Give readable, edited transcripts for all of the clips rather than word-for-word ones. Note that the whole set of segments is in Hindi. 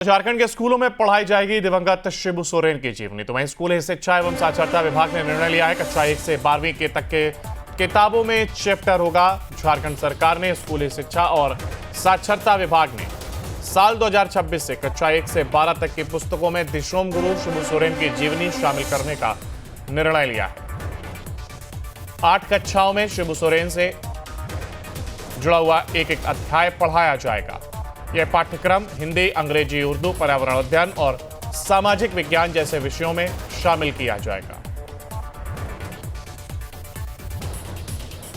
झारखंड के स्कूलों में पढ़ाई जाएगी दिवंगत शिबू सोरेन की जीवनी। तो वहीं स्कूली शिक्षा एवं साक्षरता विभाग ने निर्णय लिया है कक्षा 1 से 12वीं के तक के किताबों में चैप्टर होगा। झारखंड सरकार ने स्कूली शिक्षा और साक्षरता विभाग ने साल 2026 से कक्षा 1 से 12 तक की पुस्तकों में दिशोम गुरु शिबू सोरेन की जीवनी शामिल करने का निर्णय लिया है। 8 कक्षाओं में शिबू सोरेन से जुड़ा हुआ एक एक अध्याय पढ़ाया जाएगा। यह पाठ्यक्रम हिंदी, अंग्रेजी, उर्दू, पर्यावरण अध्ययन और सामाजिक विज्ञान जैसे विषयों में शामिल किया जाएगा।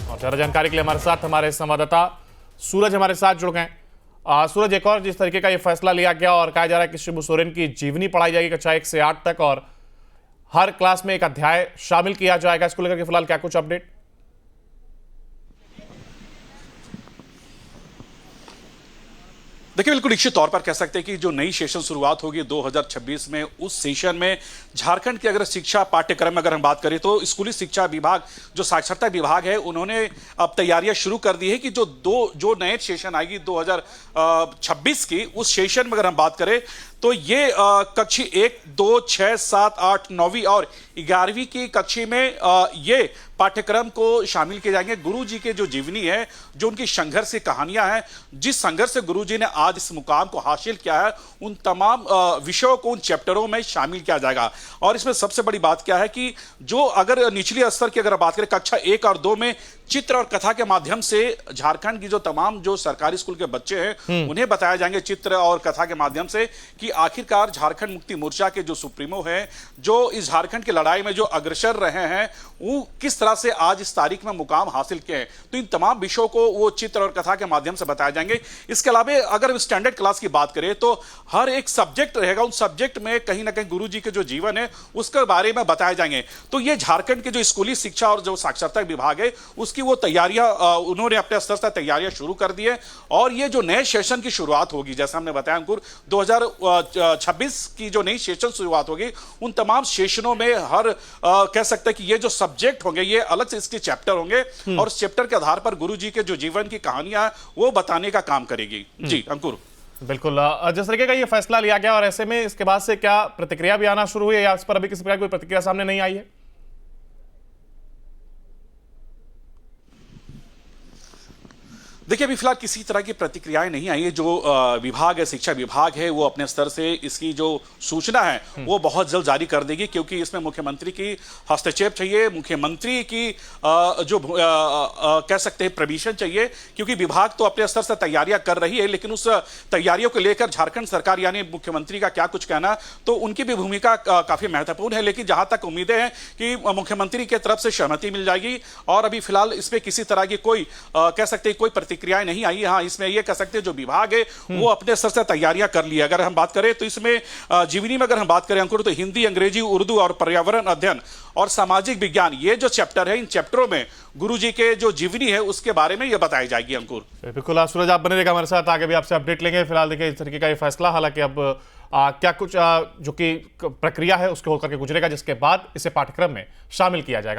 और ज्यादा जानकारी के लिए हमारे साथ हमारे संवाददाता सूरज हमारे साथ जुड़ गए। सूरज, एक और जिस तरीके का यह फैसला लिया गया और कहा जा रहा है कि शिबू सोरेन की जीवनी पढ़ाई जाएगी कक्षा 1 से 8 तक और हर क्लास में एक अध्याय शामिल किया जाएगा, इसको लेकर के फिलहाल क्या कुछ अपडेट? देखिए, बिल्कुल निश्चित तौर पर कह सकते हैं कि जो नई सेशन शुरुआत होगी 2026 में, उस सेशन में झारखंड की अगर शिक्षा पाठ्यक्रम में अगर हम बात करें तो स्कूली शिक्षा विभाग जो साक्षरता विभाग है उन्होंने अब तैयारियां शुरू कर दी है कि जो नए सेशन आएगी 2026 की, उस सेशन में अगर हम बात करें तो ये कक्षी 1, 2, 6, 7, 8, 9वीं और 11वीं की कक्षी में ये पाठ्यक्रम को शामिल किए जाएंगे। गुरु जी के जो जीवनी है, जो उनकी संघर्ष की कहानियां हैं, जिस संघर्ष से गुरु जी ने आज इस मुकाम को हासिल किया है, उन तमाम विषयों को उन चैप्टरों में शामिल किया जाएगा। और इसमें सबसे बड़ी बात क्या है कि जो अगर निचली स्तर की अगर बात करें कक्षा 1 और 2 में चित्र और कथा के माध्यम से झारखंड की जो तमाम जो सरकारी स्कूल के बच्चे हैं उन्हें बताया जाएंगे चित्र और कथा के माध्यम से कि आखिरकार झारखंड मुक्ति मोर्चा के जो सुप्रीमो है, जो इस झारखंड की लड़ाई में जो अग्रसर रहे हैं, वो किस तरह से आज इस तारीख में मुकाम हासिल किए हैं। तो इन तमाम विषयों को वो चित्र और कथा के माध्यम से बताए जाएंगे। इसके अलावा अगर स्टैंडर्ड क्लास की बात करें तो हर एक सब्जेक्ट रहेगा, उन सब्जेक्ट में कहीं ना कहीं गुरु जी के जो जीवन है उसके बारे में बताए जाएंगे। तो ये झारखंड के जो स्कूली शिक्षा और जो साक्षरता विभाग है उसकी वो तैयारियां उन्होंने अपने स्तर से तैयारियां शुरू कर दी है। और ये जो नए सेशन की शुरुआत होगी, जैसा हमने बताया अंकुर, 2026 की जो नई सेशन शुरुआत होगी, उन तमाम सेशनों में हर कह सकते हैं कि ये जो सब्जेक्ट होंगे ये अलग से इसके चैप्टर होंगे और उस चैप्टर के आधार पर गुरु जी के जो जीवन की कहानियां वो बताने का काम करेगी। जी अंकुर, बिल्कुल। जिस तरीके का ये फैसला लिया गया और ऐसे में इसके बाद से क्या प्रतिक्रिया भी आना शुरू हुई है या इस पर अभी किसी प्रकार की कोई प्रतिक्रिया सामने नहीं आई है? देखिए, अभी फिलहाल किसी तरह की प्रतिक्रियाएं नहीं आई है। जो विभाग है, शिक्षा विभाग है, वो अपने स्तर से इसकी जो सूचना है वो बहुत जल्द जारी कर देगी, क्योंकि इसमें मुख्यमंत्री की हस्तक्षेप चाहिए, मुख्यमंत्री की जो कह सकते हैं परमिशन चाहिए, क्योंकि विभाग तो अपने स्तर से तैयारियां कर रही है, लेकिन उस तैयारियों को लेकर झारखंड सरकार यानी मुख्यमंत्री का क्या कुछ कहना, तो उनकी भी भूमिका काफी महत्वपूर्ण है। लेकिन जहां तक उम्मीदें हैं कि मुख्यमंत्री की तरफ से सहमति मिल जाएगी और अभी फिलहाल इसमें किसी तरह की कोई कह सकते हैं कोई प्रतिक्रियाएं नहीं आई। हाँ, इसमें यह कह सकते हैं जो विभाग है वो अपने स्तर से तैयारियां कर ली है। अगर हम बात करें तो इसमें जीवनी में अगर हम बात करें अंकुर, तो हिंदी, अंग्रेजी, उर्दू और पर्यावरण अध्ययन और सामाजिक विज्ञान, ये जो चैप्टर है, इन चैप्टरों में गुरुजी के जो जीवनी है उसके बारे में यह बताई जाएगी। अंकुर, बिल्कुल। सूरज, आप बने रहेगा हमारे साथ, आगे भी आपसे अपडेट लेंगे। फिलहाल देखिए इस तरीके का ये फैसला, हालांकि अब क्या कुछ जो कि प्रक्रिया है उसके होकर के गुजरेगा, जिसके बाद इसे पाठ्यक्रम में शामिल किया जाएगा।